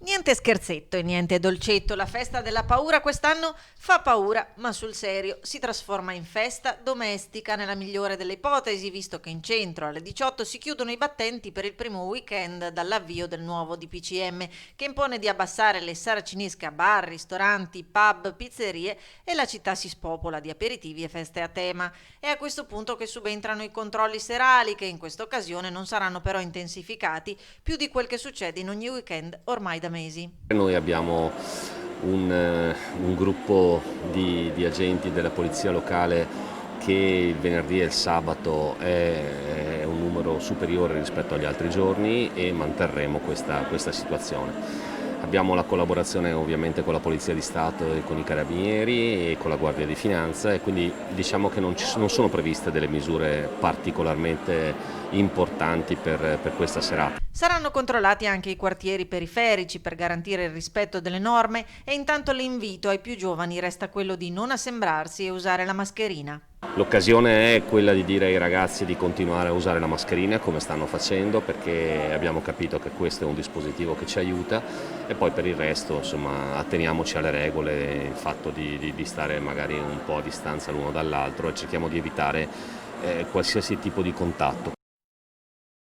Niente scherzetto e niente dolcetto, la festa della paura quest'anno fa paura, ma sul serio si trasforma in festa domestica nella migliore delle ipotesi, visto che in centro alle 18 si chiudono i battenti per il primo weekend dall'avvio del nuovo DPCM, che impone di abbassare le saracinesche a bar, ristoranti, pub, pizzerie e la città si spopola di aperitivi e feste a tema. È a questo punto che subentrano i controlli serali, che in questa occasione non saranno però intensificati più di quel che succede in ogni weekend ormai da mesi. Noi abbiamo un gruppo di agenti della polizia locale che il venerdì e il sabato è un numero superiore rispetto agli altri giorni e manterremo questa situazione. Abbiamo la collaborazione ovviamente con la Polizia di Stato e con i Carabinieri e con la Guardia di Finanza e quindi diciamo che non sono previste delle misure particolarmente importanti per questa serata. Saranno controllati anche i quartieri periferici per garantire il rispetto delle norme e intanto l'invito ai più giovani resta quello di non assembrarsi e usare la mascherina. L'occasione è quella di dire ai ragazzi di continuare a usare la mascherina come stanno facendo perché abbiamo capito che questo è un dispositivo che ci aiuta e poi per il resto insomma atteniamoci alle regole, il fatto di stare magari un po' a distanza l'uno dall'altro e cerchiamo di evitare qualsiasi tipo di contatto.